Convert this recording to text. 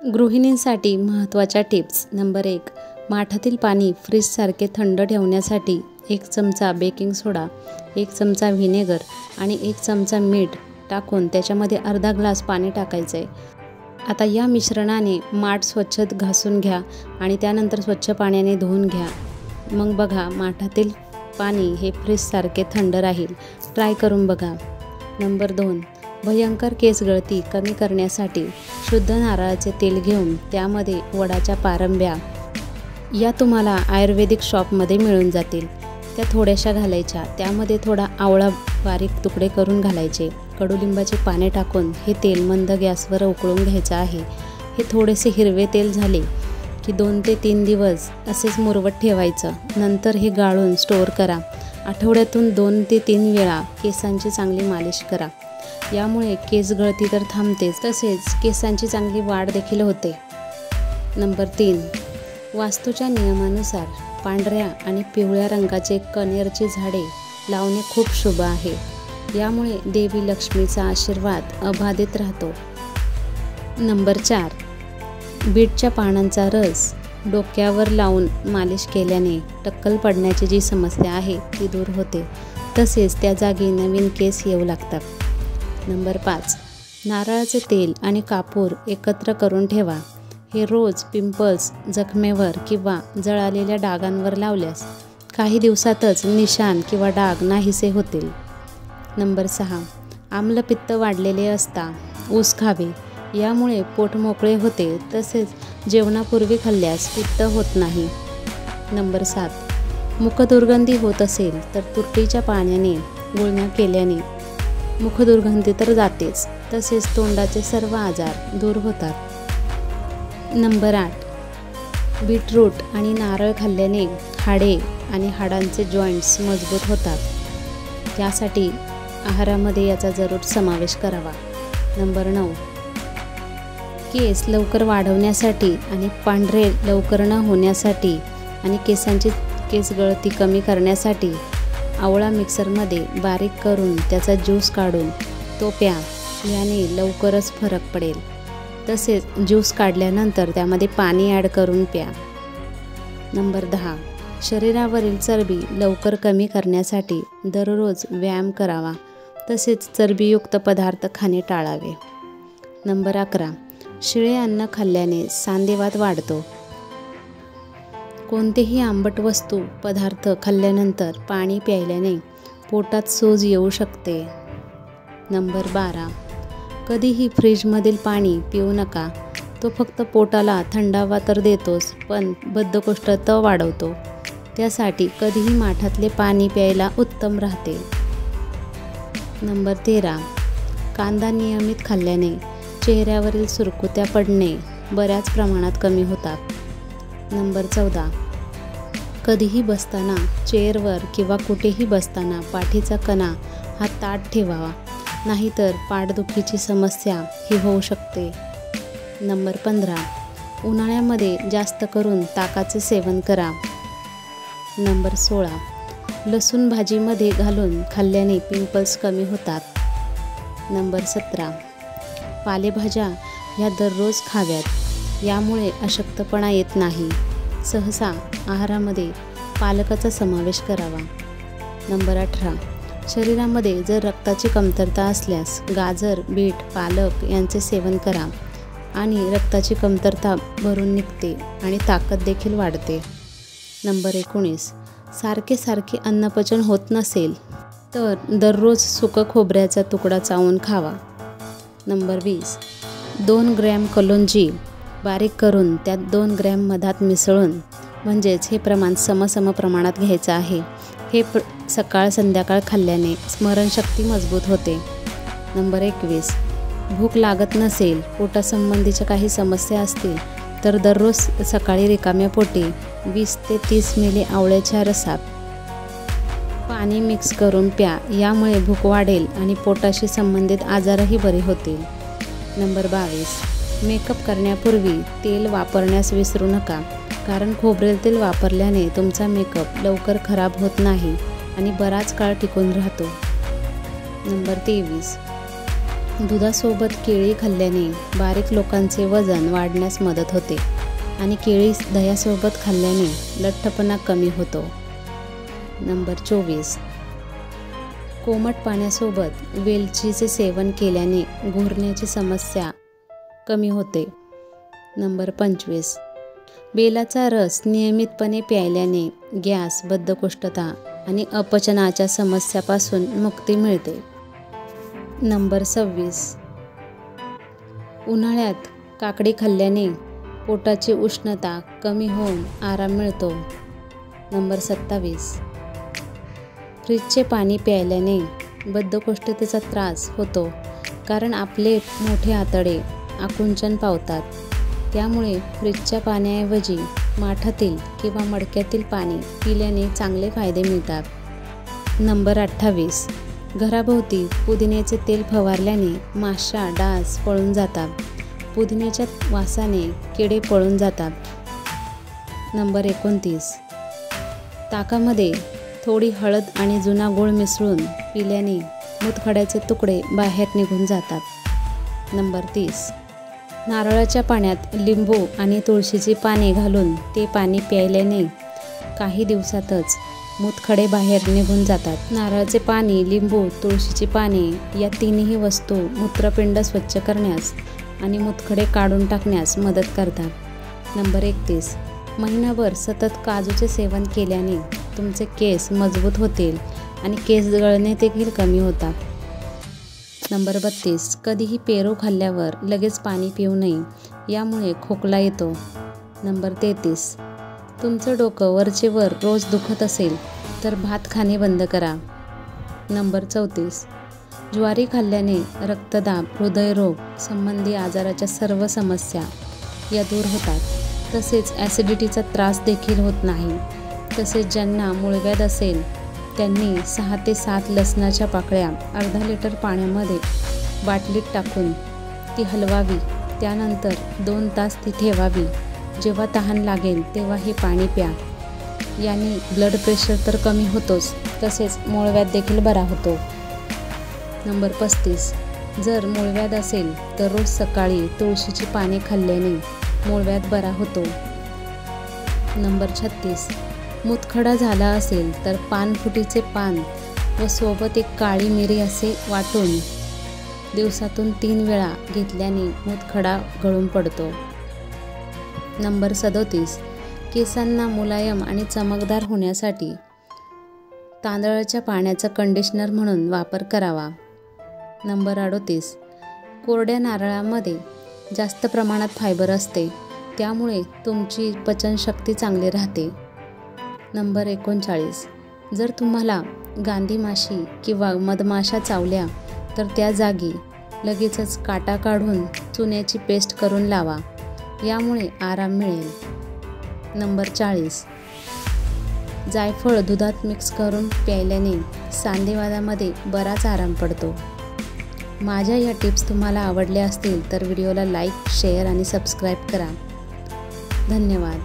गृहिणींसाठी महत्त्वाच्या tips. Number 1. माठातील पाणी फ्रीजसारखे थंड ठेवण्यासाठी 1 चमचा बेकिंग सोडा, 1 चमचा व्हिनेगर आणि 1 चमचा मीठ टाकून त्याच्यामध्ये अर्धा ग्लास पाणी टाकायचं आहे. आता या मिश्रणाने माठ स्वच्छ घासून घ्या आणि त्यानंतर स्वच्छ पाण्याने धुवून घ्या. मग बघा माठातील पाणी हे फ्रीजसारखे थंड राहील. ट्राय करून बघा. नंबर 2. भयंकर केस गळती कमी करण्यासाठी शुद्ध नारळाचे तेल घेऊन त्यामध्ये वडाच्या पारंब्या या तुम्हाला आयुर्वेदिक शॉपमध्ये मिळून जातील, त्या थोड्याशा घालायच्या. त्यामध्ये थोडा आवळा बारीक तुकडे करून घालायचे. कडुलिंबाचे पाने टाकून हे तेल मंद गॅसवर उकळून घ्यायचं आहे. हे थोडेसे हिरवे तेल झाले की 2 ते 3 दिवस असेच मुरवत ठेवायचं. नंतर हे गाळून स्टोअर करा. आठवड्यातून 2 ते 3 वेळा केसांची चांगली मालिश करा. यामुळे केस गळती तर थांबतेच, तसेच केसांची चांगली वाढ देखील होते. नंबर 3. वास्तूच्या नियमानुसार पांढऱ्या आणि पिवळ्या रंगाचे कण्हेरची झाडे लावणे खूप शुभ आहे. यामुळे देवी लक्ष्मीचा आशीर्वाद अबाधित राहतो. नंबर 4. बीटच्या पानांचा रस डोक्यावर लावून मालिश केल्याने टक्कल पडण्याची जी समस्या आहे ती दूर होते, तसेच त्या जागी नवीन केस येऊ लागतात. नंबर 5. नारळाचे तेल आणि कापूर एकत्र करून ठेवा. हे रोज पिंपल्स, जखमेवर किंवा जळालेल्या डागांवर लावल्यास काही दिवसातच निशाण किंवा डाग नाहीसे होतील. नंबर 6. आम्लपित्त वाढलेले असता ऊस खावे. यामुळे पोट मोकळे होते, तसेच जेवणापूर्वी खाल्ल्यास पित्त होत नाही. नंबर 7. मुखदुर्गंधी होत असेल तर तुरटीच्या पाण्याने गुळण्या केल्याने मुखदुर्गंधी तर जातेच, तसेच तोंडाचे सर्व आजार दूर होतात. नंबर 8. बीटरूट आणि नारळ खाल्ल्याने हाडे आणि हाडांचे जॉईंट्स मजबूत होतात. त्यासाठी आहारामध्ये याचा जरूर समावेश करावा. नंबर 9. केस लवकर वाढवण्यासाठी आणि पांढरे लवकर न होण्यासाठी आणि केस गळती कमी करण्यासाठी आवळा मिक्सरमध्ये बारीक करून त्याचा ज्यूस काढून तो प्या. याने लवकरच फरक पडेल. तसेच ज्यूस काढल्यानंतर त्यामध्ये पाणी ॲड करून प्या. नंबर 10. शरीरावरील चरबी लवकर कमी करण्यासाठी दररोज व्यायाम करावा, तसेच चरबीयुक्त पदार्थ खाणे टाळावे. नंबर 11. शिळे अन्न खाल्ल्याने सांधेवात वाढतो. कोणतेही आंबट वस्तू पदार्थ खाल्ल्यानंतर पाणी प्यायल्याने पोटात सूज येऊ शकते. नंबर 12. कधीही फ्रीजमधील पाणी पिऊ नका. तो फक्त पोटाला थंडावा तर देतोच, पण बद्धकोष्ठता वाढवतो. त्यासाठी कधीही माठातले पाणी प्यायला उत्तम राहते. नंबर 13. कांदा नियमित खाल्ल्याने चेहऱ्यावरील सुरकुत्या पडणे बऱ्याच प्रमाणात कमी होतात. नंबर 14. कधीही बसताना चेअरवर किंवा कुठेही बसताना पाठीचा कणा हा ताठ ठेवावा, नाहीतर पाठदुखीची समस्या ही होऊ शकते. नंबर 15. उन्हाळ्यामध्ये जास्त करून ताकाचे सेवन करा. नंबर 16. लसूण भाजीमध्ये घालून खाल्ल्याने पिंपल्स कमी होतात. नंबर 17. पालेभाज्या ह्या दररोज खाव्यात. यामुळे अशक्तपणा येत नाही. सहसा आहारामध्ये पालकाचा समावेश करावा. नंबर 18. शरीरामध्ये जर रक्ताची कमतरता असल्यास गाजर, बीट, पालक यांचे सेवन करा आणि रक्ताची कमतरता भरून निघते आणि ताकद देखील वाढते. नंबर 19. सारखे अन्नपचन होत नसेल तर दररोज सुकं खोबऱ्याचा तुकडा चावून खावा. नंबर 20. 2 ग्रॅम कलोंजी बारीक करून त्यात 2 ग्रॅम मधात मिसळून, म्हणजेच हे प्रमाण समसम प्रमाणात घ्यायचं आहे. हे सकाळ संध्याकाळ खाल्ल्याने स्मरणशक्ती मजबूत होते. नंबर 21. भूक लागत नसेल, पोटासंबंधीच्या काही समस्या असतील तर दररोज सकाळी रिकाम्या पोटी 20 ते 30 मिली आवळ्याच्या रसात पाणी मिक्स करून प्या. यामुळे भूक वाढेल आणि पोटाशी संबंधित आजारही बरे होतील. नंबर 22. मेकअप करण्यापूर्वी तेल वापरण्यास विसरू नका, कारण खोबरेल तेल वापरल्याने तुमचा मेकअप लवकर खराब होत नाही आणि बराच काळ टिकून राहतो. नंबर 23. दुधासोबत केळी खाल्ल्याने बारीक लोकांचे वजन वाढण्यास मदत होते आणि केळी दह्यासोबत खाल्ल्याने लठ्ठपणा कमी होतो. नंबर 24. कोमट पाण्यासोबत वेलचीचे सेवन केल्याने गुरण्याची समस्या कमी होते. नंबर 25. बेलाचा रस नियमितपणे प्यायल्याने गॅस, बद्धकोष्ठता आणि अपचनाच्या समस्यापासून मुक्ती मिळते. नंबर 26. उन्हाळ्यात काकडी खाल्ल्याने पोटाची उष्णता कमी होऊन आराम मिळतो. नंबर 27. फ्रीजचे पाणी प्यायल्याने बद्धकोष्ठतेचा त्रास होतो, कारण आपले मोठे आतडे आकुंचन पावतात. त्यामुळे फ्रीजच्या पाण्याऐवजी माठातील किंवा मडक्यातील पाणी पिल्याने चांगले फायदे मिळतात. नंबर 28. घराभोवती पुदिन्याचे तेल फवारल्याने माशा, डास पळून जातात. पुदिन्याच्या वासाने किडे पळून जातात. नंबर 29. ताकामध्ये थोडी हळद आणि जुना गूळ मिसळून पिल्याने मूतखड्याचे तुकडे बाहेर निघून जातात. नंबर 30. नारळाच्या पाण्यात लिंबू आणि तुळशीची पाने घालून ते पाणी प्यायल्याने काही दिवसातच मूतखडे बाहेर निघून जातात. नारळाचे पाणी, लिंबू, तुळशीची पाने या तिन्ही वस्तू मूत्रपिंड स्वच्छ करण्यास आणि मूतखडे काढून टाकण्यास मदत करतात. नंबर 31. महिनाभर सतत काजूचे सेवन केल्याने तुमचे केस मजबूत होतील आणि केस गळणे देखील कमी होतात. नंबर 32. कधीही पेरू खाल्ल्यावर लगेच पाणी पिऊ नये, यामुळे खोकला येतो. नंबर 33. तुमचं डोकं वरचे वर रोज दुखत असेल तर भात खाणे बंद करा. नंबर 34. ज्वारी खाल्ल्याने रक्तदाब, हृदयरोग संबंधी आजाराच्या सर्व समस्या या दूर होतात. तसेच ॲसिडिटीचा त्रास देखील होत नाही. तसेच ज्यांना मूळव्याध असेल त्यांनी 6 ते 7 लसणाच्या पाकळ्या अर्धा लिटर पाण्यामध्ये बाटलीत टाकून ती हलवावी. त्यानंतर 2 तास ती ठेवावी. जेव्हा तहान लागेल तेव्हा हे पाणी प्या. याने ब्लड प्रेशर तर कमी होतोच, तसेच मूळव्याध देखील बरा होतो. नंबर 35. जर मूळव्याध असेल तर रोज सकाळी तुळशीची पाने खाल्ल्याने मूळव्याध बरा होतो. नंबर 36. मूतखडा झाला असेल तर पानफुटीचे पान व सोबत एक काळी मिरी असे वाटून दिवसातून 3 वेळा घेतल्याने मूतखडा गळून पडतो. नंबर 37. केसांना मुलायम आणि चमकदार होण्यासाठी तांदळाच्या पाण्याचा कंडिशनर म्हणून वापर करावा. नंबर 38. कोरड्या नारळामध्ये जास्त प्रमाणात फायबर असते, त्यामुळे तुमची पचनशक्ती चांगली राहते. नंबर 39. जर तुम्हाला गांधी माशी किंवा मधमाशा चावल्या तर त्या जागी लगेचच काटा काढून चुन्याची पेस्ट करून लावा. यामुळे आराम मिळेल. नंबर 40. जायफळ दुधात मिक्स करून प्यायल्याने सांधेवातामध्ये बराच आराम पडतो. माझ्या या टिप्स तुम्हाला आवडल्या असतील तर व्हिडिओला लाईक, शेअर आणि सबस्क्राईब करा. धन्यवाद.